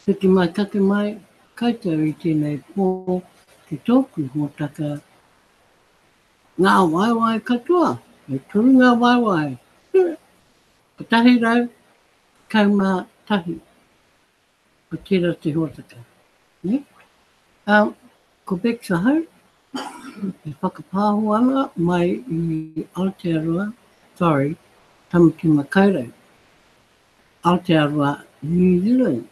Tiki mai take mai, kaitou I tēnei pō, ki tōku mō taka ngā waiwai katoa, me turu ngā waiwai. Ko tahi rau, kaumā tahi, ko tērā te hōtaka. Ne? Ko Bexa hau, e whakapāho ana mai I Aotearoa, sorry, Tamatima Kaurau, Aotearoa, New Zealand.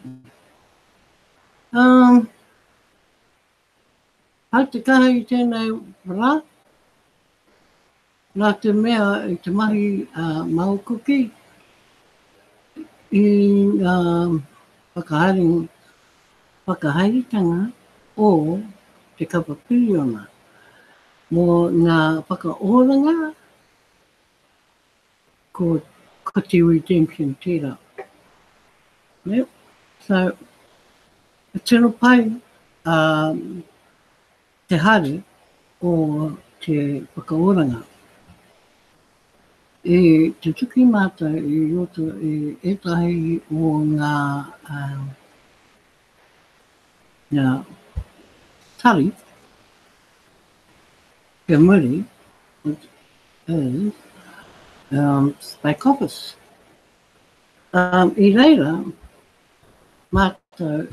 Hau te kaha I tēnei rā, nā te mea I te mahi maukuki, I whakahairitanga o te kapapiriona, mō ngā whakaoranga ko te redemption tērā. Yep. So, tino pai te hari o te whakaoranga. E te tuki mātou I roto I etahi o ngā tari, te muri, which is Spike Office. I reira, mātou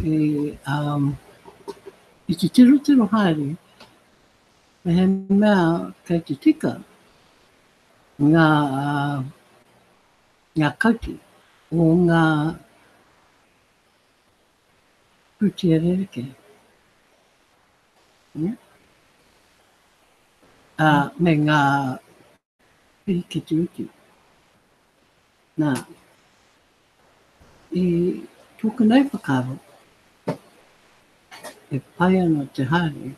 I te tiro haere, me he mea kei te tika, ngā kauti o ngā puti arereke. Me ngā pirikiti uti. Nā, I tōku nei whakaro, e pai ana te haere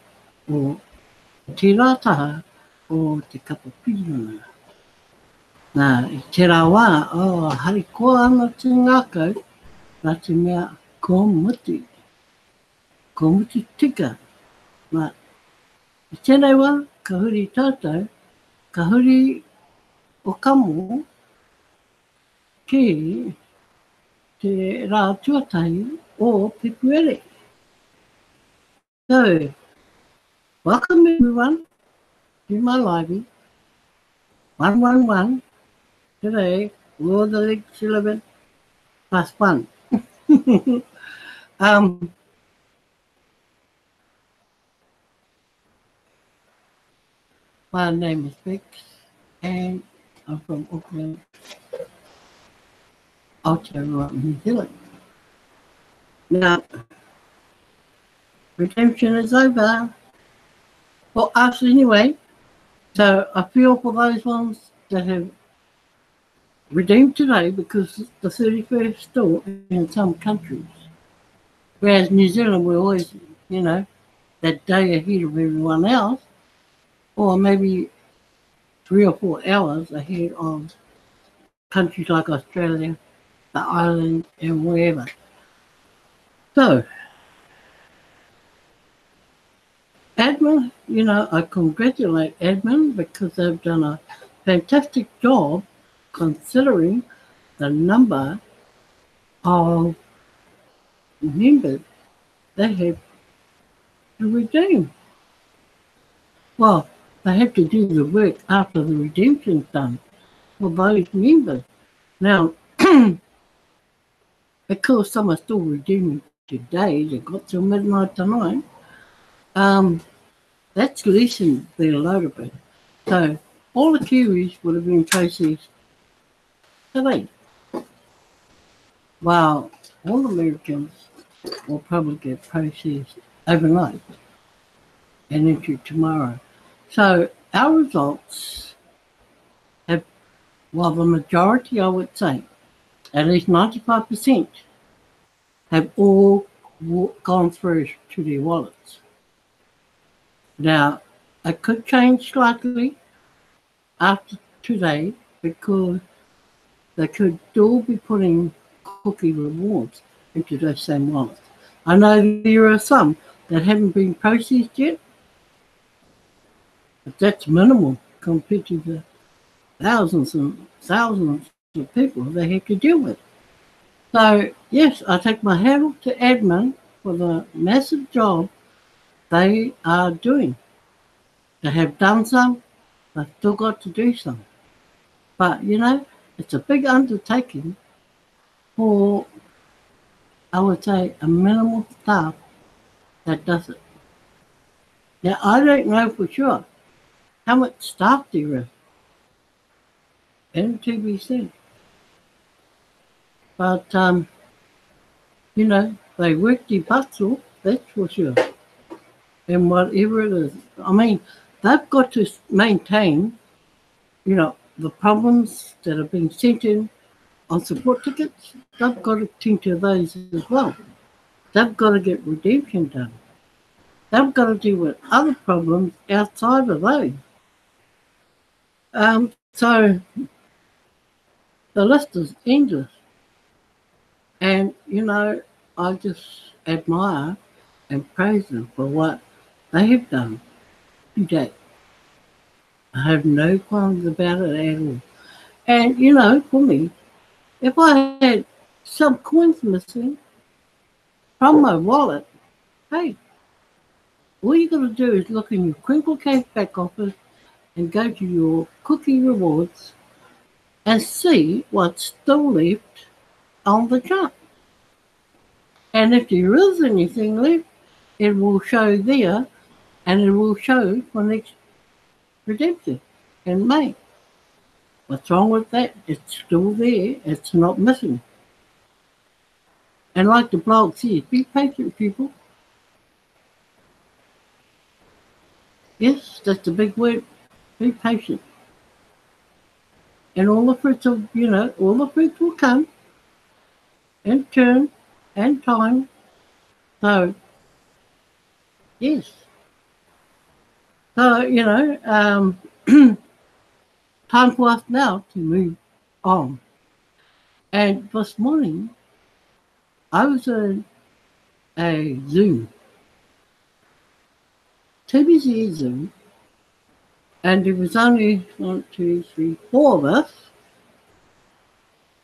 o te rātaha o te kapapiriona. Nā, I te rā wā, hari koa ana te ngākau, rā te mea kōmuti tika. Nā, I tēnei wā, ka huri tātou, ka huri o kamo ki te rā tuatahi o Pepuere. So, welcome everyone to my library. 111. Today, Lord of the 11 plus 1. My name is Bex, and I'm from Auckland, Aotearoa, New Zealand. Now, redemption is over, for us anyway. So I feel for those ones that have redeemed today, because it's the 31st still in some countries. Whereas New Zealand, we're always, that day ahead of everyone else, or maybe 3 or 4 hours ahead of countries like Australia, the island, and wherever. So, admin, I congratulate admin because they've done a fantastic job considering the number of members they have to redeem. Well, they have to do the work after the redemption's done for those members. Now, because some are still redeeming today, they got till midnight tonight, that's lessened their load a bit. So all the Kiwis would have been processed today. While all Americans will probably get processed overnight and into tomorrow. So our results have, well, the majority, I would say, at least 95%, have all gone through to their wallets. Now, it could change slightly after today because they could still be putting cookie rewards into those same wallets. I know there are some that haven't been processed yet, but that's minimal compared to the thousands and thousands of people they have to deal with. So, yes, I take my hat off to admin for the massive job they are doing. They have done some, they've still got to do some. But, it's a big undertaking for, I would say, a minimal staff that does it. Now, I don't know for sure how much staff there is in TBC, but, they work their butts off, that's for sure. And whatever it is, I mean, they've got to maintain, the problems that are being sent in on support tickets. They've got to tend to those as well. They've got to get redemption done. They've got to deal with other problems outside of those. So the list is endless. And, I just admire and praise them for what they have done today. I have no qualms about it at all. And, for me, if I had some coins missing from my wallet, hey, all you got to do is look in your Crinkle Cave back office and go to your cookie rewards and see what's still left on the chart. And if there is anything left, it will show there and it will show for next redemption in May. What's wrong with that? It's still there. It's not missing. And like the blog says, be patient, people. Yes, that's a big word. Be patient. And all the fruits will come in turn and time. So, yes. So, time for us now to move on. And this morning, I was in a Zoom, TBC Zoom, and there was only 1, 2, 3, 4 of us.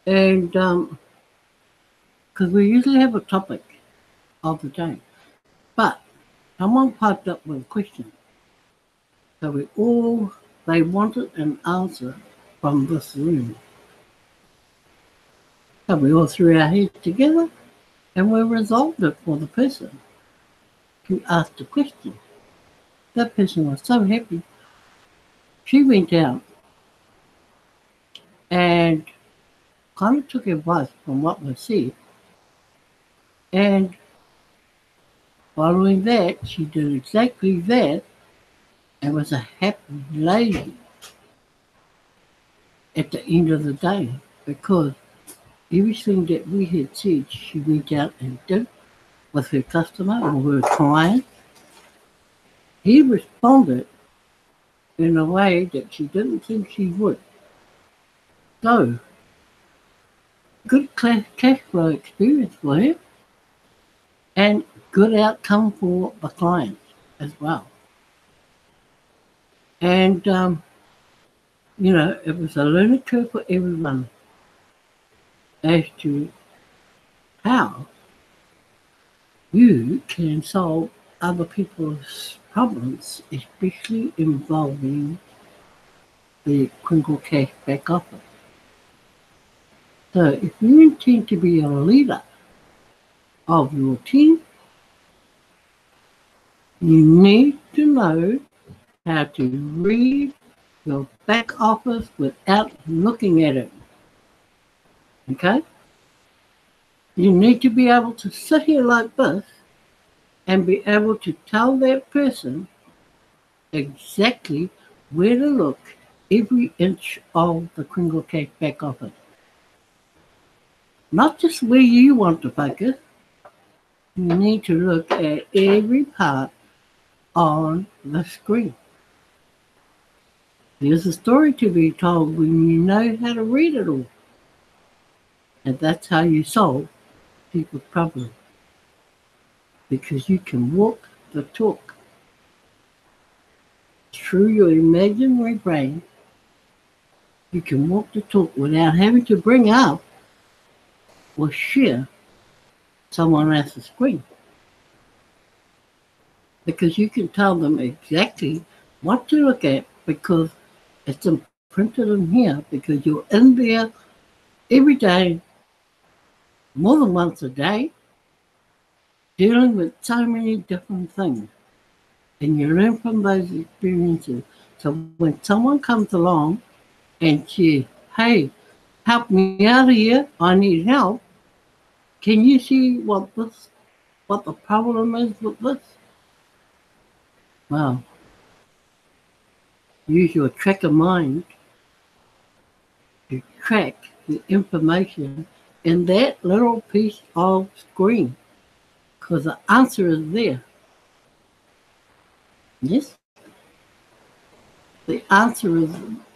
And because we usually have a topic of the day. But someone piped up with a question. So they wanted an answer from this room. So we all threw our heads together and we resolved it for the person who asked the question. That person was so happy. She went out and kind of took advice from what was said. And following that, she did exactly that and was a happy lady at the end of the day, because everything that we had said, she went out and did with her customer or her client. He responded in a way that she didn't think she would. So, good cash flow experience for her and good outcome for the client as well. And, it was a learning curve for everyone as to how you can solve other people's problems, especially involving the Crinkle Cash back office. So if you intend to be a leader of your team, you need to know how to read your back office without looking at it. Okay? You need to be able to sit here like this and be able to tell that person exactly where to look every inch of the Crinkle Cash back office. Not just where you want to focus. You need to look at every part on the screen. There's a story to be told when you know how to read it all. And that's how you solve people's problems. Because you can walk the talk through your imaginary brain. You can walk the talk without having to bring up will share someone else's screen, because you can tell them exactly what to look at because it's imprinted in here, because you're in there every day, more than once a day, dealing with so many different things. And you learn from those experiences. So when someone comes along and says, hey, help me out of here, I need help, can you see what the problem is with this? Well, use your tracker mind to track the information in that little piece of screen, because the answer is there. Yes, the answer is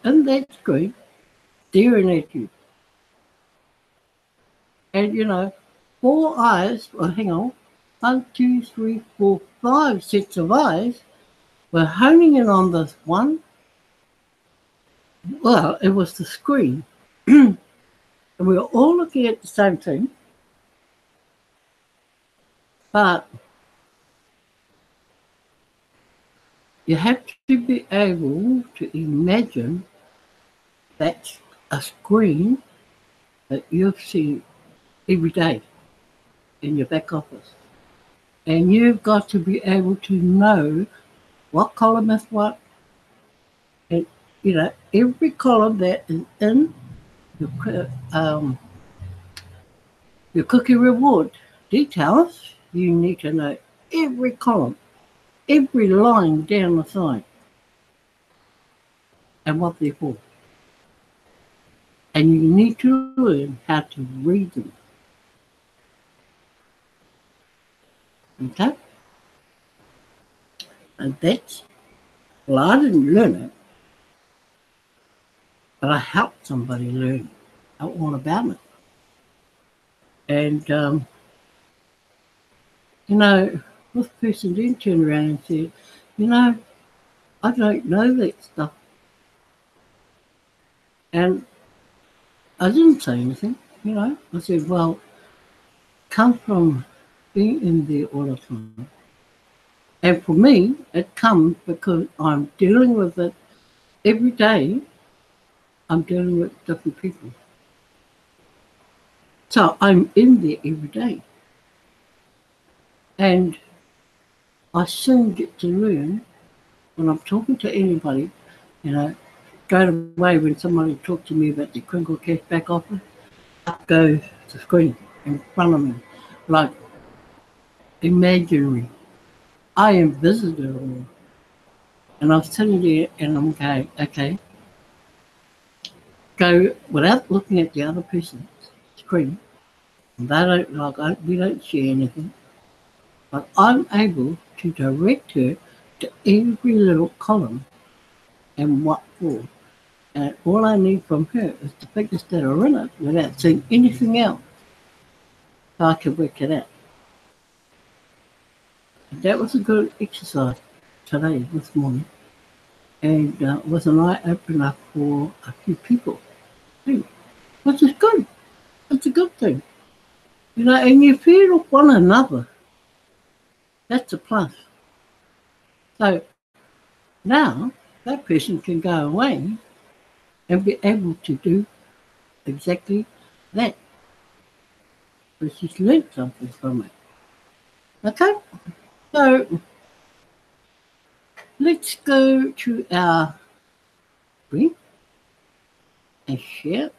in that screen, staring at you. And you know, 4 eyes, well, hang on, 1, 2, 3, 4, 5 sets of eyes were honing in on this one. Well, it was the screen. And we were all looking at the same thing, but you have to be able to imagine that's a screen that you've seen every day in your back office. And you've got to be able to know what column is what. And, you know, every column that is in your cookie reward details, you need to know every column, every line down the side, and what they're for. And you need to learn how to read them. Okay? And that's, well, I didn't learn it, but I helped somebody learn all about it. And, you know, this person then turned around and said, you know, I don't know that stuff. And I didn't say anything, you know. I said, well, comes from being in there all the time. And for me, it comes because I'm dealing with it every day. I'm dealing with different people. So I'm in there every day. And I soon get to learn when I'm talking to anybody, you know, straight away when somebody talks to me about the crinkle cash back office, up goes the screen in front of me, like imaginary. I am visible. And I'm sitting there and I'm going, okay, go without looking at the other person's screen. They don't like, we don't share anything. But I'm able to direct her to every little column and what for. And all I need from her is the figures that are in it without seeing anything else. So I can work it out. And that was a good exercise today, this morning. And it was an eye-opener for a few people, too, which is good. It's a good thing. You know, and you feed off one another. That's a plus. So now that person can go away and be able to do exactly that. But she's learned something from it. Okay? So let's go to our screen and share.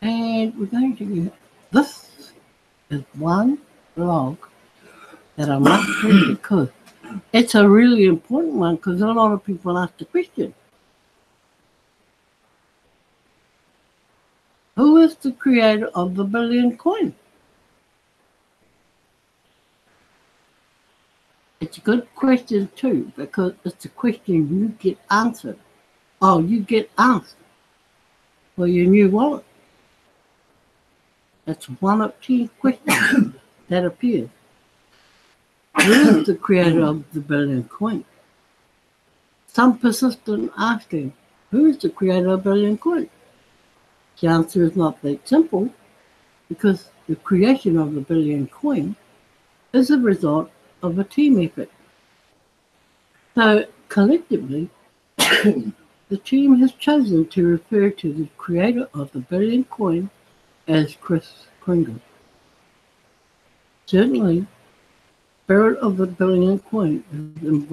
And we're going to get this is one blog that I must do because it's a really important one because a lot of people ask the question. Who is the creator of the Billion Coin? It's a good question too because it's a question you get answered. Oh, you get asked for your new wallet. That's one of 10 questions that appears. Who is the creator of the Billion Coin? Some persist in asking, who is the creator of Billion Coin? The answer is not that simple because the creation of the Billion Coin is a result of a team effort. So collectively, the team has chosen to refer to the creator of the Billion Coin as Kris Kringle. Certainly, the spirit of the Billion Coin is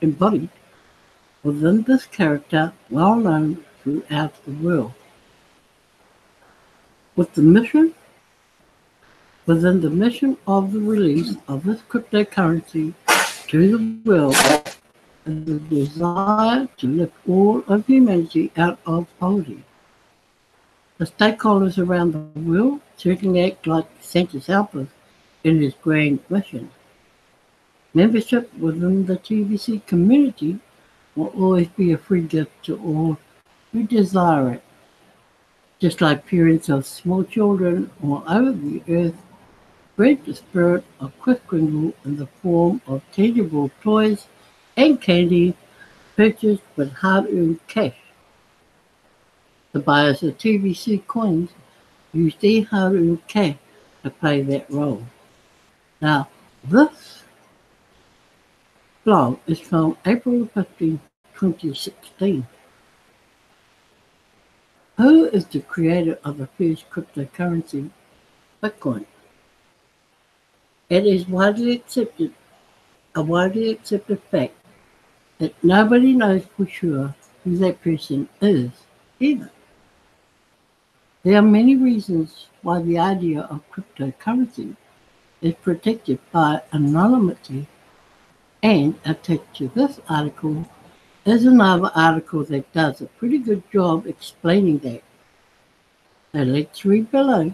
embodied within this character, well known throughout the world. With the mission, within the mission of the release of this cryptocurrency to the world is the desire to lift all of humanity out of poverty. The stakeholders around the world certainly act like Santa's helpers in his grand mission. Membership within the TVC community will always be a free gift to all who desire it. Just like parents of small children all over the earth spread the spirit of Kris Kringle in the form of tangible toys and candy purchased with hard-earned cash. The buyers of TVC coins use their hard-earned cash to play that role. Now, this blog is from April 15, 2016. Who is the creator of the first cryptocurrency, Bitcoin? It is a widely accepted fact that nobody knows for sure who that person is either. There are many reasons why the idea of cryptocurrency is protected by anonymity, and attached to this article is another article that does a pretty good job explaining that. So let's read below.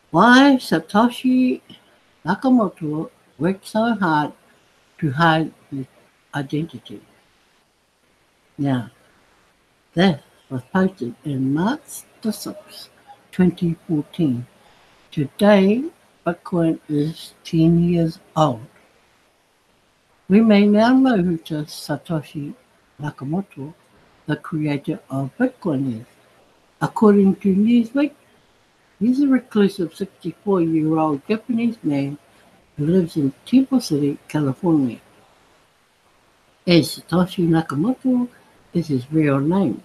Why Satoshi Nakamoto worked so hard to hide his identity. Now, that was posted in March the 6th, 2014. Today, Bitcoin is 10 years old. We may now know who Satoshi Nakamoto, the creator of Bitcoin, is. According to Newsweek, he's a reclusive 64-year-old Japanese man who lives in Temple City, California. And Satoshi Nakamoto is his real name.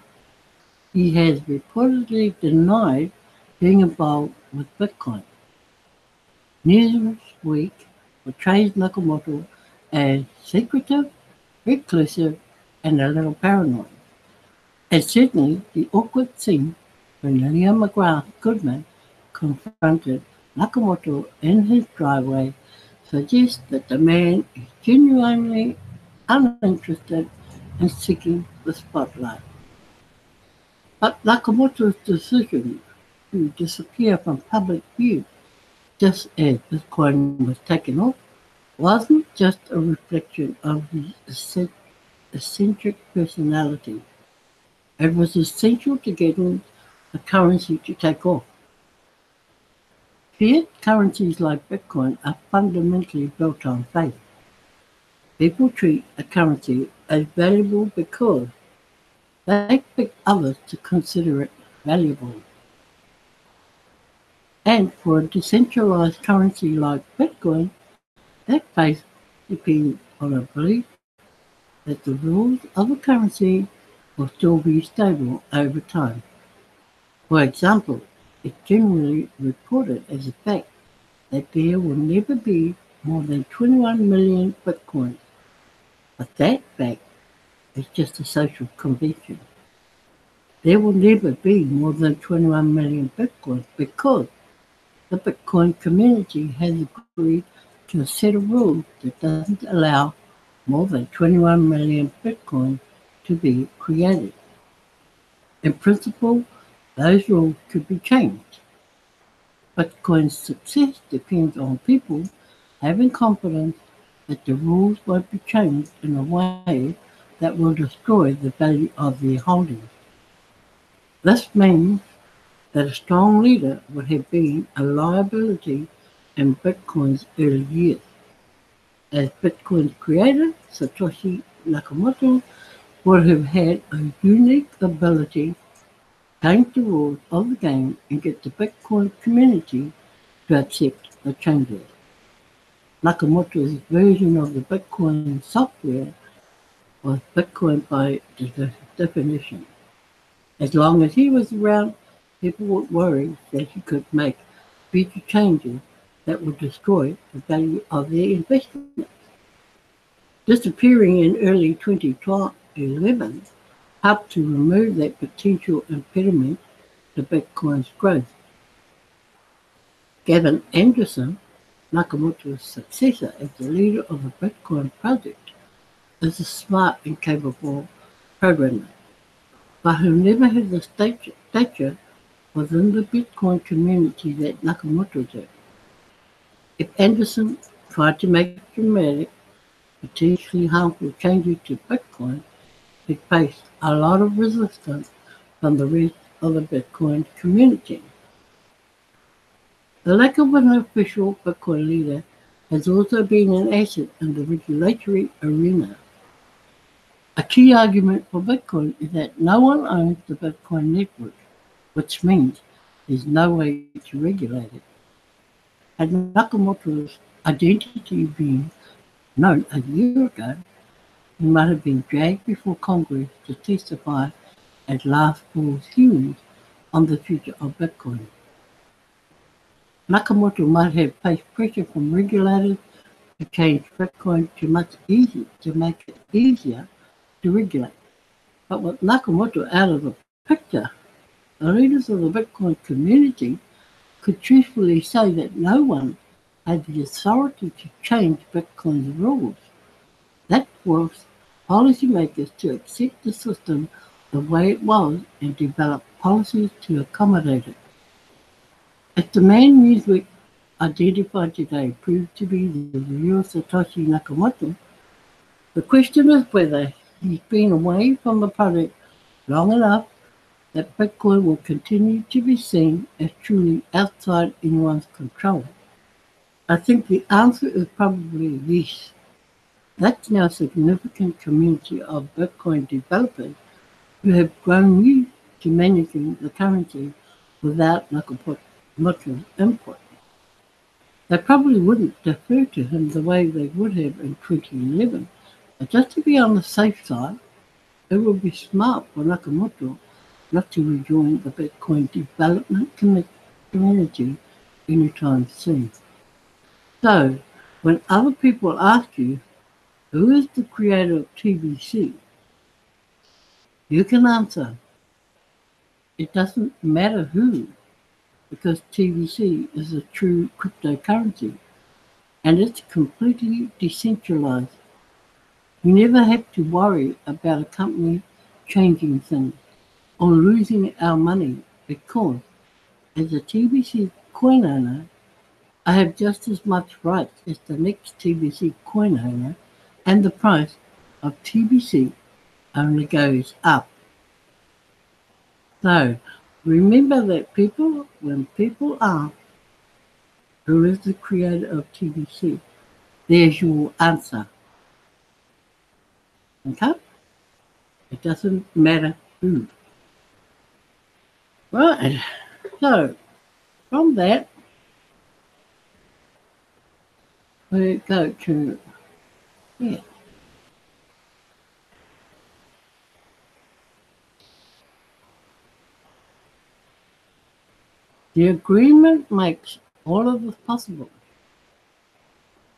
He has reportedly denied being involved with Bitcoin. Newsweek portrays Nakamoto as secretive, reclusive, and a little paranoid. And certainly the awkward scene when Leah McGrath Goodman confronted Nakamoto in his driveway suggests that the man is genuinely uninterested in seeking the spotlight. But Nakamoto's decision to disappear from public view just as Bitcoin was taken off wasn't just a reflection of his eccentric personality. It was essential to getting the currency to take off. Fiat currencies like Bitcoin are fundamentally built on faith. People treat a currency as valuable because they expect others to consider it valuable. And for a decentralized currency like Bitcoin, that faith depends on a belief that the rules of a currency will still be stable over time. For example, it's generally reported as a fact that there will never be more than 21 million Bitcoins. But that fact is just a social convention. There will never be more than 21 million Bitcoins because the Bitcoin community has agreed to a set of rules that doesn't allow more than 21 million Bitcoins to be created. In principle, those rules could be changed. Bitcoin's success depends on people having confidence that the rules won't be changed in a way that will destroy the value of their holdings. This means that a strong leader would have been a liability in Bitcoin's early years. As Bitcoin's creator, Satoshi Nakamoto would have had a unique ability change the rules of the game and get the Bitcoin community to accept the changes. Nakamoto's version of the Bitcoin software was Bitcoin by definition. As long as he was around, people would worry that he could make future changes that would destroy the value of their investment. Disappearing in early 2011 helped to remove that potential impediment to Bitcoin's growth. Gavin Anderson, Nakamoto's successor as the leader of the Bitcoin project, is a smart and capable programmer, but who never had the stature within the Bitcoin community that Nakamoto did. If Anderson tried to make dramatic, potentially harmful changes to Bitcoin, it faced a lot of resistance from the rest of the Bitcoin community. The lack of an official Bitcoin leader has also been an asset in the regulatory arena. A key argument for Bitcoin is that no one owns the Bitcoin network, which means there's no way to regulate it. Had Nakamoto's identity been known a year ago, he might have been dragged before Congress to testify at last fall's hearings on the future of Bitcoin. Nakamoto might have faced pressure from regulators to change Bitcoin to make it easier to regulate. But with Nakamoto out of the picture, the leaders of the Bitcoin community could truthfully say that no one had the authority to change Bitcoin's rules. That forced policymakers to accept the system the way it was and develop policies to accommodate it. As the man Newsweek identified today proved to be the real Satoshi Nakamoto, the question is whether he's been away from the project long enough that Bitcoin will continue to be seen as truly outside anyone's control. I think the answer is probably yes. That's now a significant community of Bitcoin developers who have grown used to managing the currency without Nakamoto's input. They probably wouldn't defer to him the way they would have in 2011, but just to be on the safe side, it would be smart for Nakamoto not to rejoin the Bitcoin development community anytime soon. So, when other people ask you, who is the creator of TBC? You can answer, it doesn't matter who, because TBC is a true cryptocurrency and it's completely decentralized. You never have to worry about a company changing things or losing our money because, as a TBC coin owner, I have just as much rights as the next TBC coin owner, and the price of TBC only goes up. So, remember that when people ask, who is the creator of TBC, there's your answer. Okay? It doesn't matter who. Right, so from that, we go to, yeah. The agreement makes all of this possible.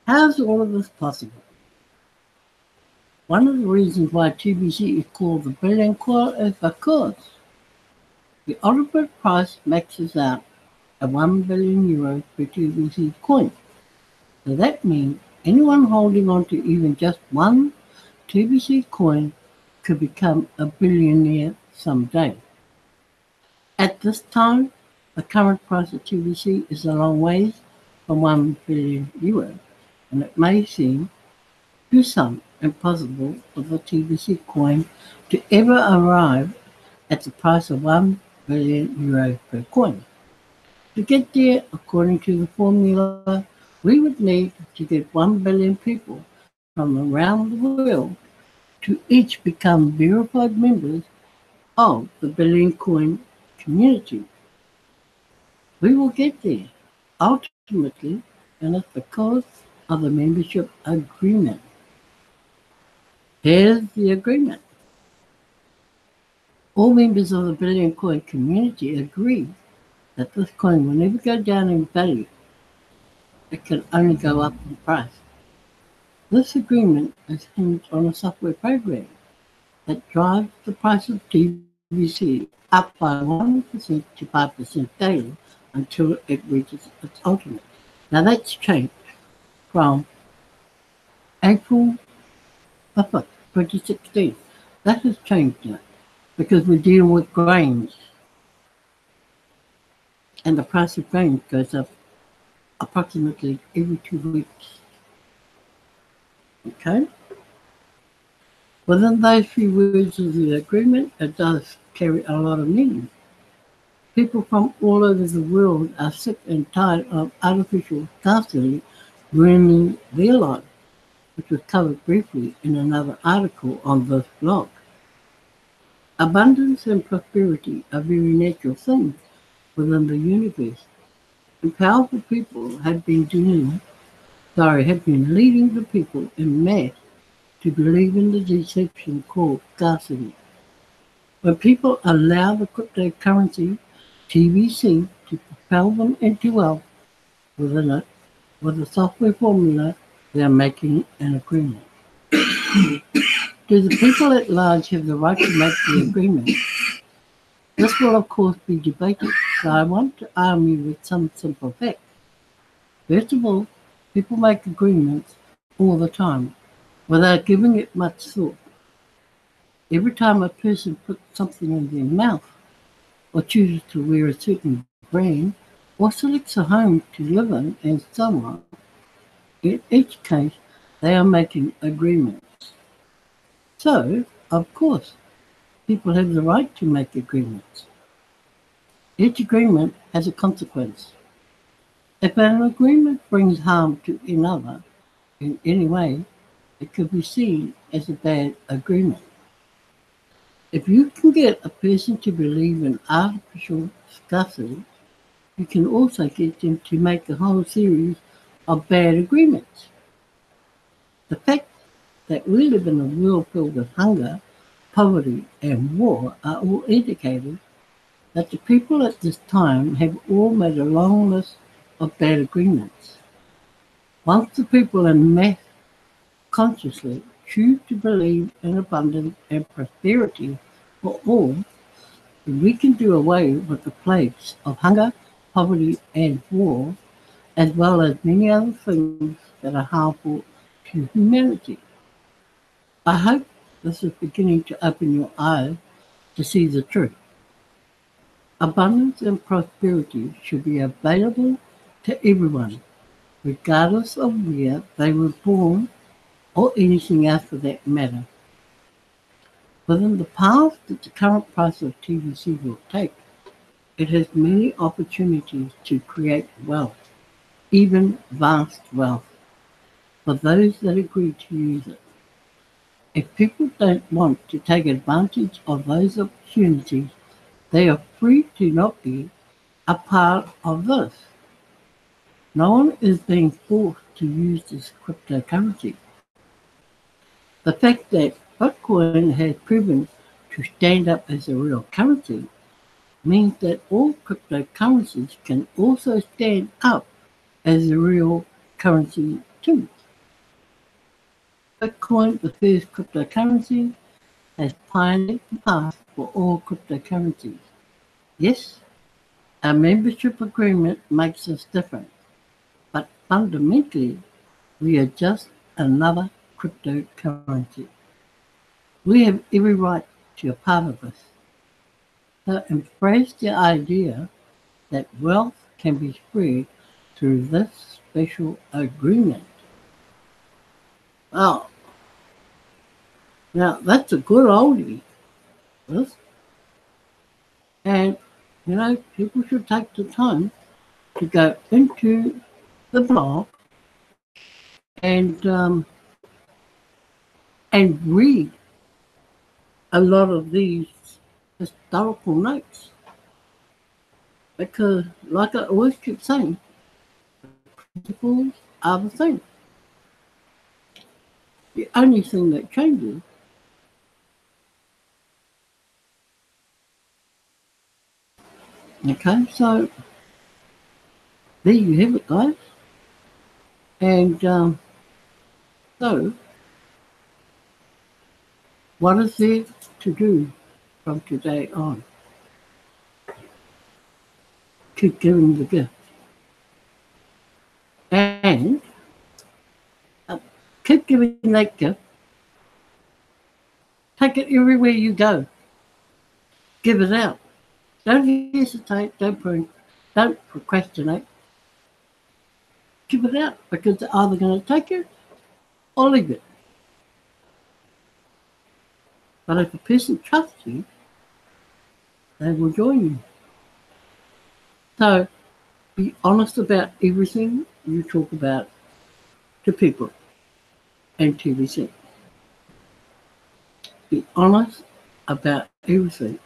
How is all of this possible? One of the reasons why TBC is called the billion coin is because the ultimate price maxes out at €1 billion per TBC coin. So that means anyone holding on to even just one TBC coin could become a billionaire someday. At this time, the current price of TBC is a long ways from €1 billion, and it may seem to some impossible for the TBC coin to ever arrive at the price of €1 billion per coin. To get there, according to the formula, we would need to get 1 billion people from around the world to each become verified members of the Billion Coin community. We will get there, ultimately, and it's because of the membership agreement. Here's the agreement. All members of the Billion Coin community agree that this coin will never go down in value. It can only go up in price. This agreement is hinged on a software program that drives the price of TVC up by 1% to 5% daily until it reaches its ultimate. Now that's changed from April 5th, 2016. That has changed now because we're dealing with grains and the price of grains goes up approximately every 2 weeks. Okay? Within those few words of the agreement, it does carry a lot of meaning. People from all over the world are sick and tired of artificial scarcity ruining their lives, which was covered briefly in another article on this blog. Abundance and prosperity are very natural things within the universe, and powerful people have been leading the people in mass to believe in the deception called scarcity. When people allow the cryptocurrency TVC to propel them into wealth within it, with a software formula, they are making an agreement. Do the people at large have the right to make the agreement? This will of course be debated, so I want to arm you with some simple facts. First of all, people make agreements all the time without giving it much thought. Every time a person puts something in their mouth, or chooses to wear a certain brand, or selects a home to live in, and so on, in each case, they are making agreements. So, of course, people have the right to make agreements. Each agreement has a consequence. If an agreement brings harm to another in any way, it could be seen as a bad agreement. If you can get a person to believe in artificial scarcity, you can also get them to make a whole series of bad agreements. The fact that we live in a world filled with hunger, poverty, and war are all indicators that the people at this time have all made a long list of bad agreements. Once the people in mass consciously choose to believe in abundance and prosperity for all, then we can do away with the plagues of hunger, poverty, and war, as well as many other things that are harmful to humanity. I hope this is beginning to open your eyes to see the truth. Abundance and prosperity should be available to everyone, regardless of where they were born or anything else for that matter. Within the path that the current price of TVC will take, it has many opportunities to create wealth, even vast wealth, for those that agree to use it. If people don't want to take advantage of those opportunities, they are free to not be a part of this. No one is being forced to use this cryptocurrency. The fact that Bitcoin has proven to stand up as a real currency means that all cryptocurrencies can also stand up as a real currency too. Bitcoin, the first cryptocurrency, has pioneered the path for all cryptocurrencies. Yes, our membership agreement makes us different, but fundamentally, we are just another cryptocurrency. We have every right to a part of this. So embrace the idea that wealth can be spread through this special agreement. Well, now that's a good oldie. This. And, people should take the time to go into the blog and read a lot of these historical notes. Because, like I always keep saying, principles are the same. The only thing that changes, okay, so there you have it, guys. And so, what is there to do from today on? Keep giving the gift. And keep giving that gift. Take it everywhere you go. Give it out. Don't hesitate. Don't procrastinate. Give it out because they're either going to take it or leave it. But if a person trusts you, they will join you. So be honest about everything you talk about to people and TVC. Be honest about everything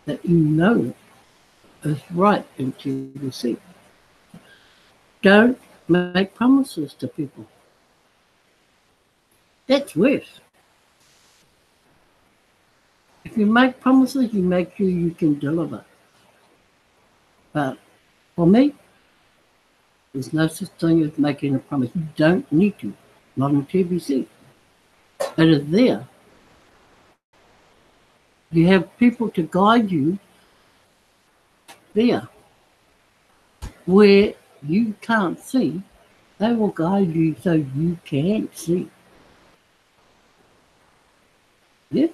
that you know is right in TVC. Don't make promises to people. That's worse. If you make promises, you make sure you can deliver. But for me, there's no such thing as making a promise. You don't need to. Not in TBC. It is there. You have people to guide you there. Where you can't see, they will guide you so you can see. Yeah?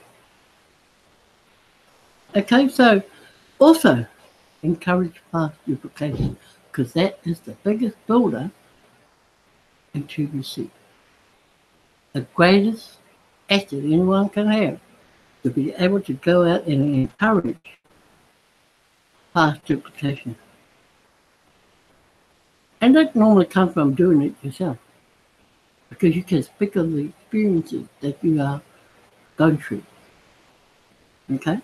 Okay, so also encourage fast duplication because that is the biggest builder in TBC. The greatest asset anyone can have to be able to go out and encourage fast duplication. And that normally comes from doing it yourself because you can speak of the experiences that you are going through. Okay?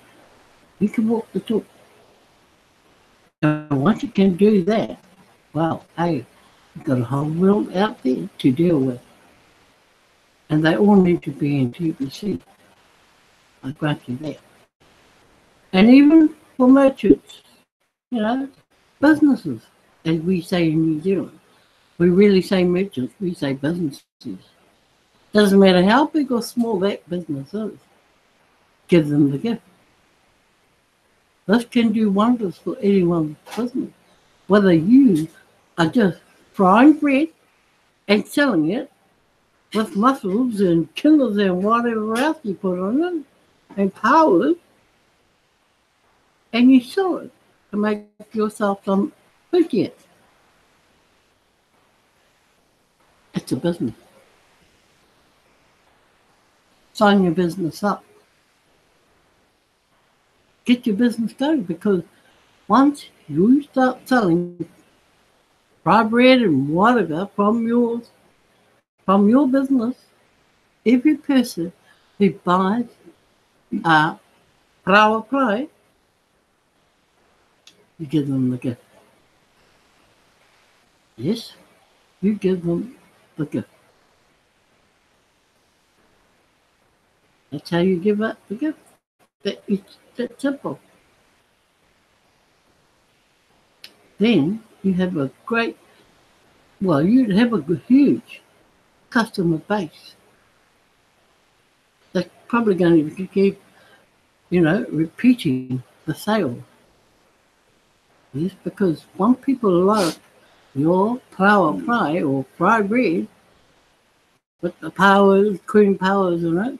You can walk the talk. And once you can do that, well, hey, you've got a whole world out there to deal with. And they all need to be in TBC. I grant you that. And even for merchants, you know, businesses, as we say in New Zealand. We really say merchants, we say businesses. Doesn't matter how big or small that business is, give them the gift. This can do wonders for anyone's business. Whether you are just frying bread and selling it with mussels and killers and whatever else you put on it, and powders, and you sell it to make yourself some food yet. It's a business. Sign your business up. Get your business going because once you start selling fried bread and whatever from your business, every person who buys a flour pie, you give them the gift. Yes, you give them the gift. That's how you give up the gift. It's that simple. Then you have a great, well, you'd have a huge customer base. That's probably going to keep, repeating the sale. Yes, because when people like your flour pie or fried bread with the powers, cream powers in it,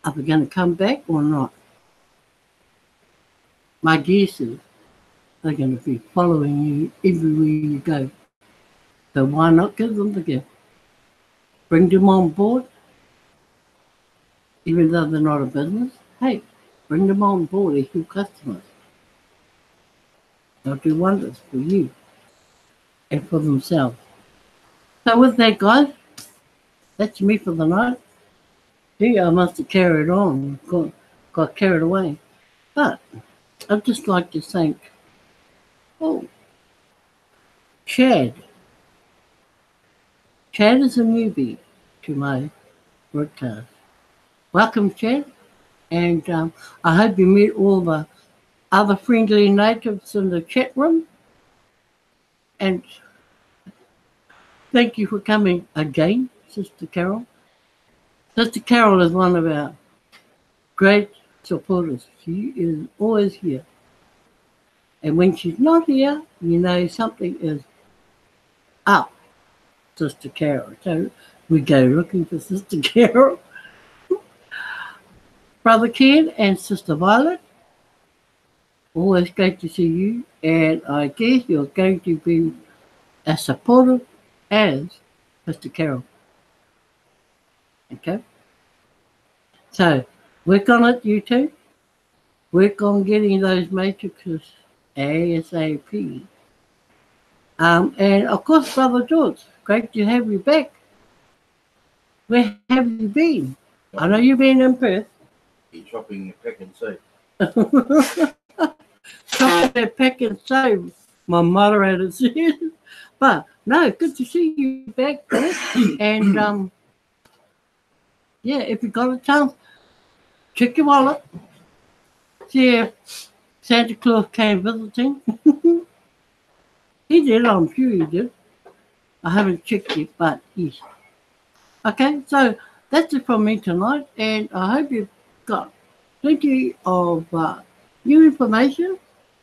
are they going to come back or not? My guess is they're going to be following you everywhere you go. So why not give them the gift? Bring them on board, even though they're not a business. Hey, bring them on board as your customers. They'll do wonders for you and for themselves. So with that, guys, that's me for the night. Gee, I must have carried on, got carried away. But I'd just like to thank Oh, Chad. Chad is a newbie to my broadcast. Welcome, Chad. And I hope you meet all the other friendly natives in the chat room. And thank you for coming again, Sister Carol. Sister Carol is one of our great supporters. She is always here. And when she's not here, you know something is up, Sister Carol. So we go looking for Sister Carol. Brother Ken and Sister Violet, always great to see you. And I guess you're going to be as supportive as Sister Carol. Okay? So work on it, you two. Work on getting those matrices ASAP. And of course, Brother George, great to have you back. Where have you been? I know you've been in Perth. Shopping at Pack and Save. Shopping at Pack and Save, my moderator said. But no, good to see you back. And yeah, if you got a chance, check your wallet. See if Santa Claus came visiting. He did, I'm sure he did. I haven't checked it, but yes. Okay, so that's it from me tonight, and I hope you've got plenty of new information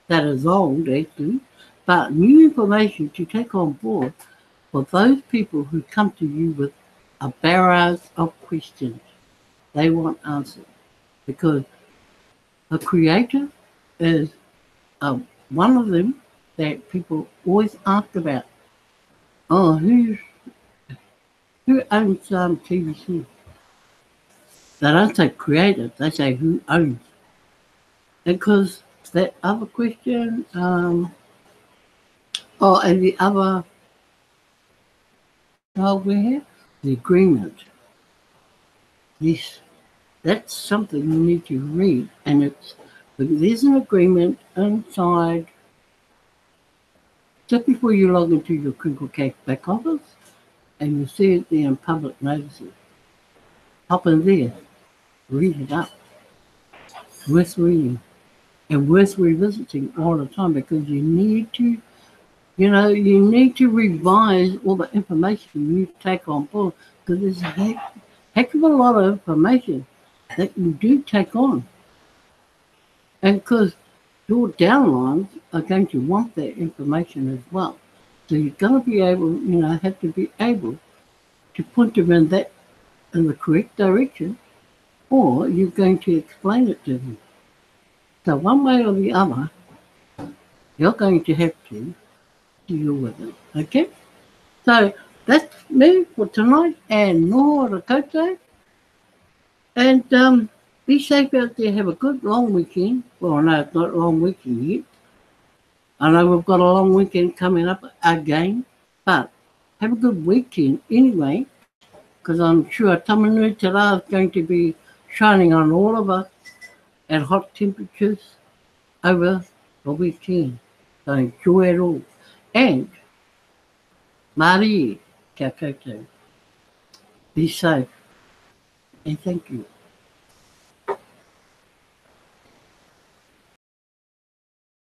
that is old, actually, but new information to take on board for those people who come to you with a barrage of questions. They want answers because a creator is one of them that people always ask about. Oh, who owns TVC? They don't say creator, they say who owns. Because that other question, and the other, we have the agreement. Yes, that's something you need to read, and there's an agreement inside. Just before you log into your Crinkle Cake back office, and you see it there in public notices. Hop in there, read it up. Worth reading and worth revisiting all the time because you need to, revise all the information you take on board because there's a heck of a lot of information that you do take on. And because your downlines are going to want that information as well. So you're going to be able, have to be able to point them in the correct direction, or you're going to explain it to them. So one way or the other, you're going to have to deal with it. Okay? So that's me for tonight and Nora Kote. And be safe out there. Have a good long weekend. Well, no, it's not a long weekend yet. I know we've got a long weekend coming up again, but have a good weekend anyway, because I'm sure Tamanui Te Rā is going to be shining on all of us at hot temperatures over the weekend. So enjoy it all. And Māori, kia koutou. Be safe. And thank you.